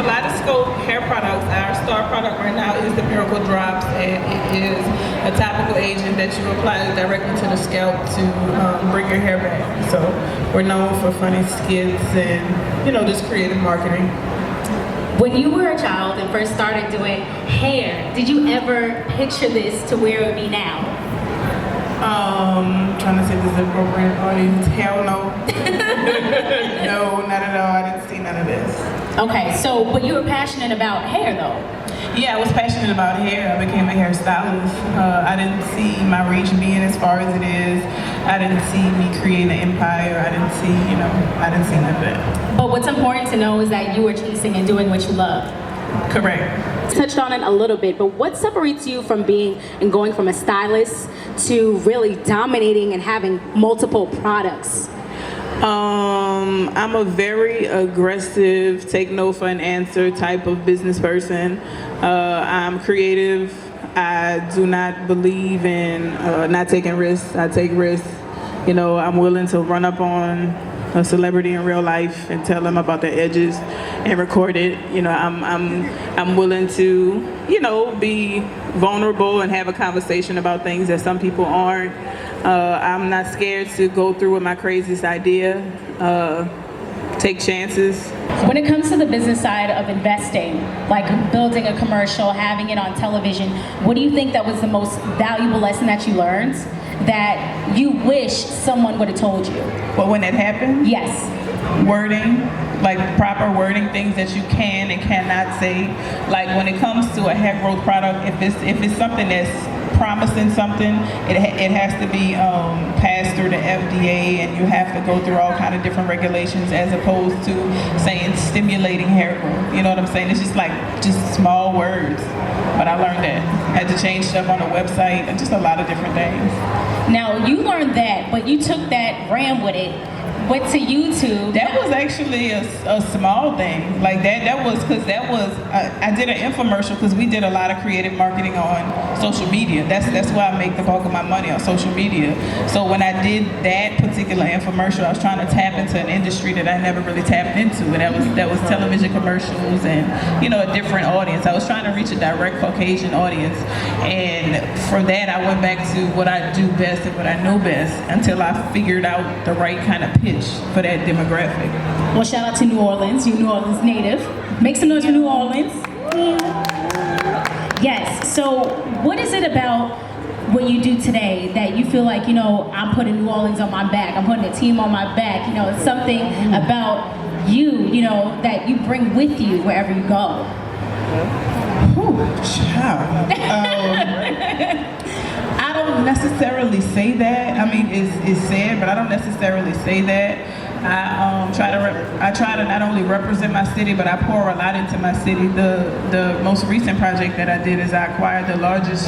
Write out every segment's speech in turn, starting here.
Kaleidoscope hair products, our star product right now is the Miracle Drops, and it is a topical agent that you apply directly to the scalp to bring your hair back. So we're known for funny skits and, just creative marketing. When you were a child and first started doing hair, did you ever picture this to where it would be now? Trying to say this is an appropriate audience. Hell no. No, not at all. I didn't see none of this. Okay, but you were passionate about hair though? Yeah, I was passionate about hair. I became a hairstylist. I didn't see my reach being as far as it is. I didn't see me creating an empire. I didn't see none of that. But what's important to know is that you were chasing and doing what you love. Correct. Touched on it a little bit, but what separates you from being and going from a stylist to really dominating and having multiple products? I'm a very aggressive, take no for an answer type of business person. I'm creative. I do not believe in not taking risks. I take risks. I'm willing to run up on a celebrity in real life and tell them about their edges and record it. I'm willing to, be vulnerable and have a conversation about things that some people aren't. I'm not scared to go through with my craziest idea, take chances. When it comes to the business side of investing, like building a commercial, having it on television, what do you think that was the most valuable lesson that you learned that you wish someone would have told you? Well, when that happened? Yes. Wording, like proper wording, things that you can and cannot say. Like when it comes to a hair growth product, if it's something that's promising something, it has to be passed through the FDA, and you have to go through all kind of different regulations, as opposed to saying stimulating hair growth. You know what I'm saying? It's just small words. But I learned that. Had to change stuff on the website and just a lot of different things. Now you learned that, but you took that, ran with it, went to YouTube. That was actually a small thing. Like that was because I did an infomercial because we did a lot of creative marketing on social media. That's why I make the bulk of my money on social media. So when I did that particular infomercial, I was trying to tap into an industry that I never really tapped into, and that was television commercials and a different audience. I was trying to reach a direct Caucasian audience, and for that I went back to what I do best and what I know best until I figured out the right kind of pitch for that demographic. Well, shout out to New Orleans. You New Orleans native. Make some noise for New Orleans. Yes. So what is it about what you do today that you feel like, I'm putting New Orleans on my back, I'm putting a team on my back, it's something about you, that you bring with you wherever you go? Child. I don't necessarily say that. I mean, it's said, but I don't necessarily say that. I try to not only represent my city, but I pour a lot into my city. The most recent project that I did is I acquired the largest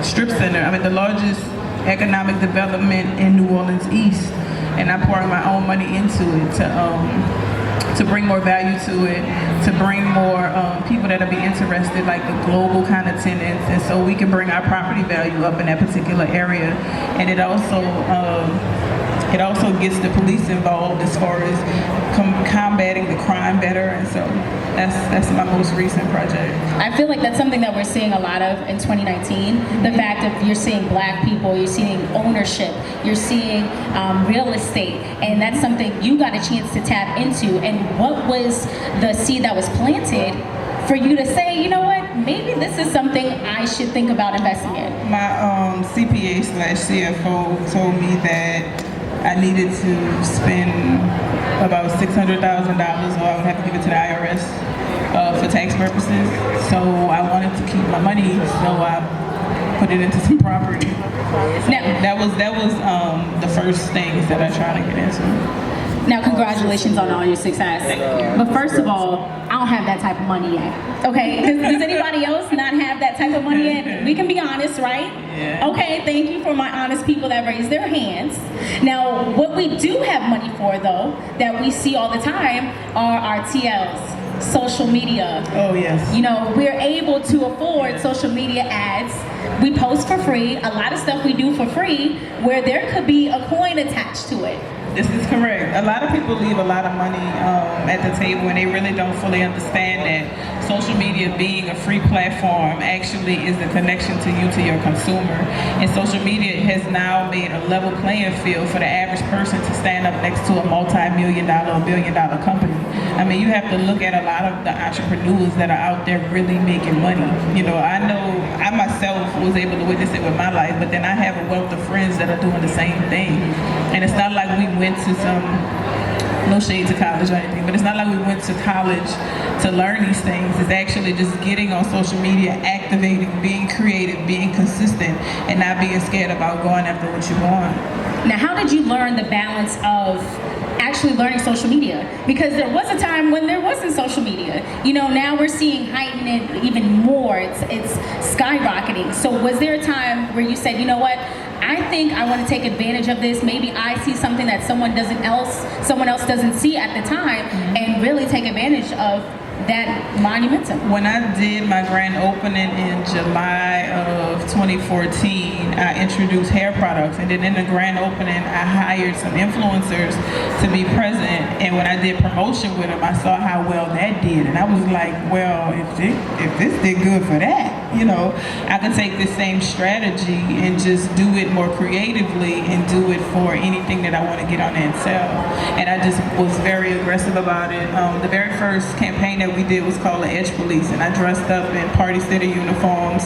strip center. The largest economic development in New Orleans East, and I poured my own money into it to bring more value to it, to bring more people that'll be interested, like the global kind of tenants, and so we can bring our property value up in that particular area. And it also gets the police involved as far as combating the crime better, and so that's my most recent project. I feel like that's something that we're seeing a lot of in 2019. The fact that you're seeing Black people, you're seeing ownership, you're seeing real estate, and that's something you got a chance to tap into. And what was the seed that was planted for you to say, you know what, maybe this is something I should think about investing in? My CPA/CFO told me that I needed to spend about $600,000, or I would have to give it to the IRS for tax purposes. So I wanted to keep my money, so I put it into some property. Now, that was the first things that I tried to get into. Now, congratulations on all your success. But first of all, I don't have that type of money yet. Okay? Does anybody else not have that type of money yet? We can be honest, right? Yeah. Okay, thank you for my honest people that raise their hands. Now, what we do have money for, though, that we see all the time are our TLs, social media. Oh, yes. We're able to afford social media ads. We post for free. A lot of stuff we do for free where there could be a coin attached to it. This is correct. A lot of people leave a lot of money at the table and they really don't fully understand that social media being a free platform actually is the connection to you, to your consumer. And social media has now made a level playing field for the average person to stand up next to a multi-million-dollar or billion-dollar company. I mean, you have to look at a lot of the entrepreneurs that are out there really making money. You know, I myself was able to witness it with my life, but then I have a wealth of friends that are doing the same thing. And it's not like we went to no shade to college or anything, but it's not like we went to college to learn these things. It's actually just getting on social media, activating, being creative, being consistent, and not being scared about going after what you want. Now, how did you learn the balance of actually learning social media? Because there was a time when there wasn't social media. You know, now we're seeing heighten it even more. It's skyrocketing. So was there a time where you said, you know what, I think I want to take advantage of this. Maybe I see something that someone else doesn't see at the time, and really take advantage of that momentum? When I did my grand opening in July of 2014, I introduced hair products, and then in the grand opening, I hired some influencers to be present. And when I did promotion with them, I saw how well that did, and I was like, well, if this did good for that, you know, I could take this same strategy and just do it more creatively and do it for anything that I want to get on there and sell. And I just was very aggressive about it. The very first campaign that we did was called the Edge Police, and I dressed up in Party City uniforms.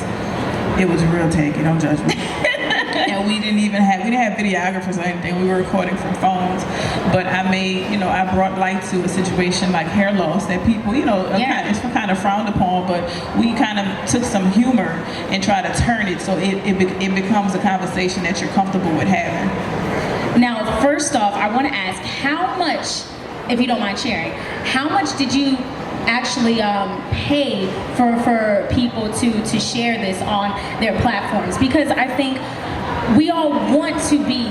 It was real tacky, don't judge me. And we didn't have videographers or anything. We were recording from phones. But I brought light to a situation like hair loss that people, it's kind of frowned upon, but we kind of took some humor and tried to turn it so it becomes a conversation that you're comfortable with having. Now, first off, I want to ask how much, if you don't mind sharing, how much did you actually pay for people to share this on their platforms? Because I think we all want to be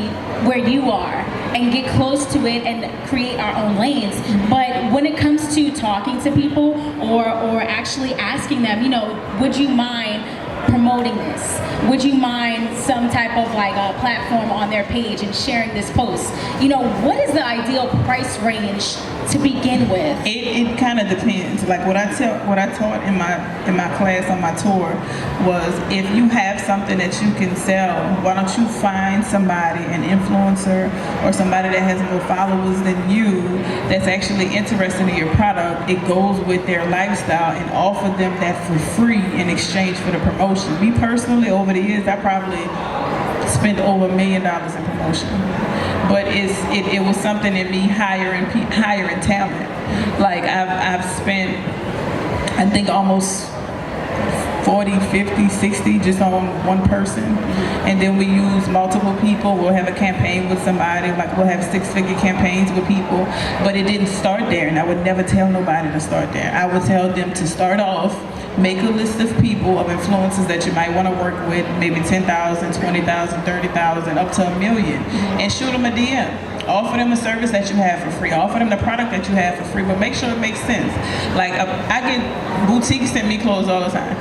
where you are and get close to it and create our own lanes. But when it comes to talking to people or actually asking them, would you mind promoting this? Would you mind some type of like a platform on their page and sharing this post? What is the ideal price range to begin with? It kind of depends. Like what I taught in my class on my tour was, if you have something that you can sell, why don't you find somebody, an influencer or somebody that has more followers than you that's actually interested in your product. It goes with their lifestyle, and offer them that for free in exchange for the promotion. Me personally, over the years, I probably spent over $1 million in promotion. But it was something in me hiring talent. Like I've spent, I think, almost 40, 50, 60 just on one person. And then we use multiple people. We'll have a campaign with somebody, like we'll have 6-figure campaigns with people. But it didn't start there, and I would never tell nobody to start there. I would tell them to start off, make a list of people, of influencers that you might want to work with, maybe 10,000, 20,000, 30,000, up to $1 million, and shoot them a DM. Offer them a service that you have for free. Offer them the product that you have for free, but make sure it makes sense. Like I get boutiques send me clothes all the time.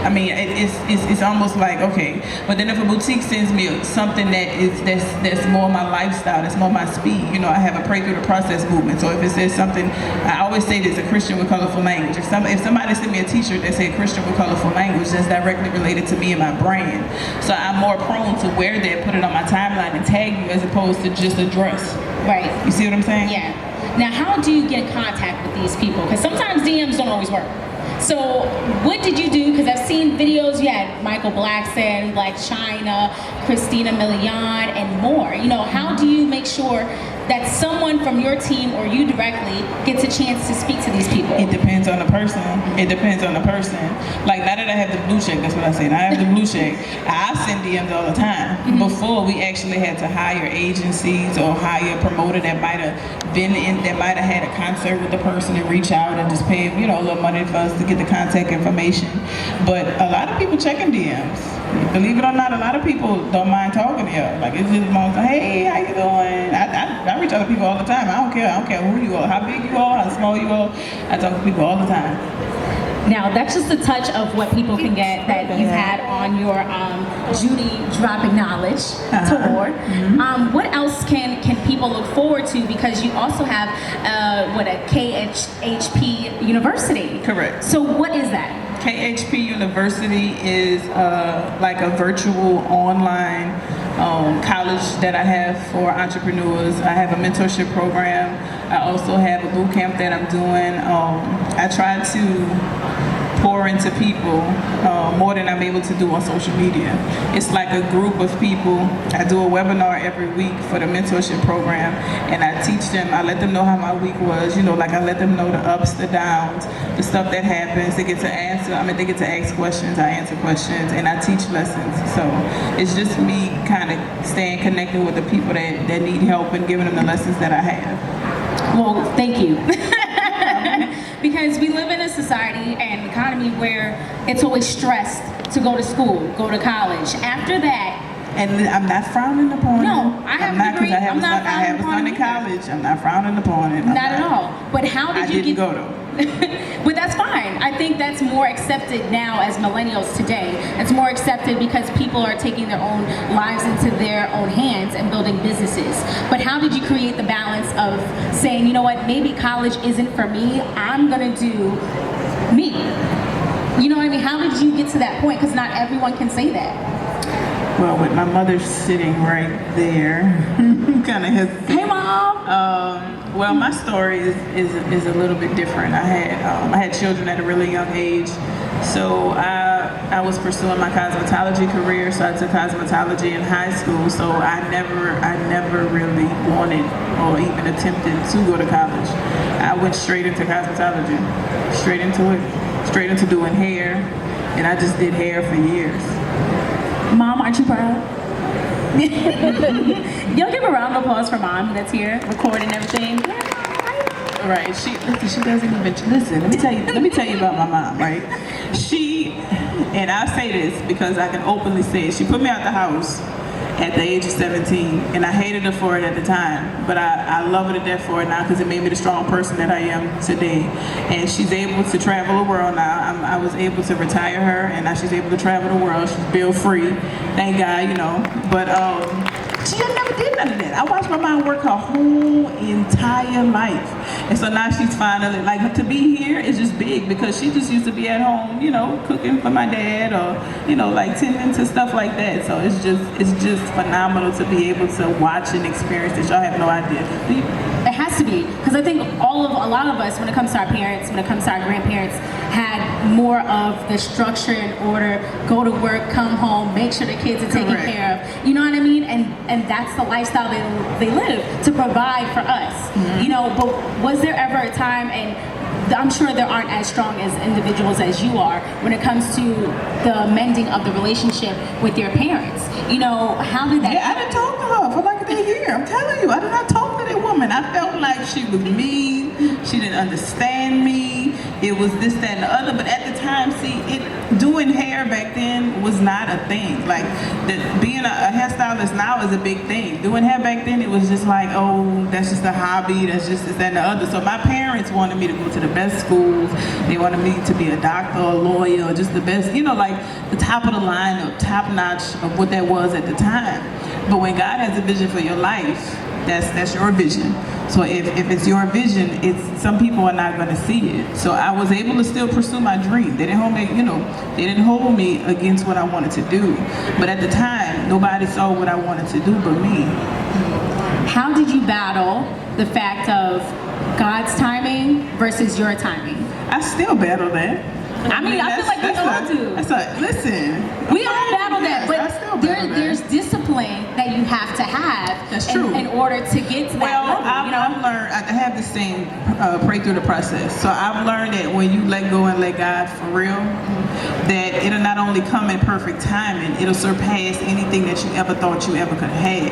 I mean, it's almost like, okay, but then if a boutique sends me something that's more my lifestyle, that's more my speed, I have a pray through the process movement. So if it says something, I always say this: a Christian with colorful language. If somebody sent me a T-shirt that said Christian with colorful language, that's directly related to me and my brand. So I'm more prone to wear that, put it on my timeline, and tag you, as opposed to just a dress. Right. You see what I'm saying? Yeah. Now, how do you get in contact with these people? Because sometimes DMs don't always work. So what did you do? Because I've seen videos, you had Michael Blackson, Black China, Christina Milian, and more. How do you make sure that someone from your team or you directly gets a chance to speak to these people? It depends on the person. It depends on the person. Like, now that I have the blue check, that's what I say. Now I have the blue check, I send DMs all the time. Mm-hmm. Before, we actually had to hire agencies or hire a promoter that might have had a concert with the person and reach out and just pay a little money for us to get the contact information. But a lot of people checking DMs. Believe it or not, a lot of people don't mind talking to you. Like, it's just more like, hey, how you doing? I reach out to people all the time. I don't care who you are, how big you are, how small you are. I talk to people all the time. Now, that's just a touch of what people can get that you had on your Judy Dropping Knowledge tour. What else can people look forward to? Because you also have a KHP University. Correct. So what is that? KHP University is like a virtual online college that I have for entrepreneurs. I have a mentorship program. I also have a boot camp that I'm doing. I try to pour into people more than I'm able to do on social media. It's like a group of people. I do a webinar every week for the mentorship program, and I teach them, I let them know how my week was, like I let them know the ups, the downs, the stuff that happens. They get to they get to ask questions, I answer questions, and I teach lessons. So it's just me kind of staying connected with the people that need help and giving them the lessons that I have. Well, thank you. Because we live in a society and economy where it's always stressed to go to school, go to college. After that, and I'm not frowning upon it. No, I have a degree. I have a son in college. I'm not frowning upon it. Not at all. But how did you get? I didn't go though. But that's fine. I think that's more accepted now as millennials today. It's more accepted because people are taking their own lives into their own hands and building businesses. But how did you create the balance of saying, you know what, maybe college isn't for me, I'm gonna do me? You know what I mean? How did you get to that point? Because not everyone can say that. Well, with my mother sitting right there, kind of hesitant. Hey, Mom. Well, my story is a little bit different. I had children at a really young age, so I was pursuing my cosmetology career. So I took cosmetology in high school. So I never really wanted or even attempted to go to college. I went straight into cosmetology, straight into doing hair, and I just did hair for years. Mom, aren't you proud? Y'all give a round of applause for Mom that's here, recording everything. Right. She doesn't even listen. Let me tell you about my mom. Right. And I say this because I can openly say it. She put me out the house at the age of 17, and I hated her for it at the time, but I love her to death for it now because it made me the strong person that I am today. And she's able to travel the world now. I was able to retire her, and now she's able to travel the world. She's bill free, thank God, But she just never did none of that. I watched my mom work her whole entire life, and so now she's finally to be here is just big because she just used to be at home, cooking for my dad or tending to stuff like that. So it's just phenomenal to be able to watch and experience this. Y'all have no idea. It has to be, because I think a lot of us, when it comes to our parents, when it comes to our grandparents, had more of the structure and order, go to work, come home, make sure the kids are taken care of. You know what I mean? And that's the lifestyle they live to provide for us. But was there ever a time, and I'm sure there aren't as strong as individuals as you are when it comes to the mending of the relationship with your parents? How did that I didn't talk to her for like a year. I'm telling you, I did not talk to that woman. I felt like she was mean. She didn't understand me. It was this, that, and the other. But at the time, doing hair back then was not a thing. Being a hairstylist now is a big thing. Doing hair back then, it was just like, oh, that's just a hobby. That's just this, that, and the other. So my parents wanted me to go to the best schools. They wanted me to be a doctor, a lawyer, or just the best, the top of the line or top notch of what that was at the time. But when God has a vision for your life, that's your vision. So if it's your vision, some people are not going to see it. So I was able to still pursue my dream. They didn't hold me against what I wanted to do. But at the time, nobody saw what I wanted to do but me. How did you battle the fact of God's timing versus your timing? I still battle that. I feel like we all do. Listen. We all battle that, but there's discipline that you have to have. That's true. In order to get to that level. I've learned, I have this saying, pray through the process. So I've learned that when you let go and let God for real, that it'll not only come in perfect timing, it'll surpass anything that you ever thought you ever could have had.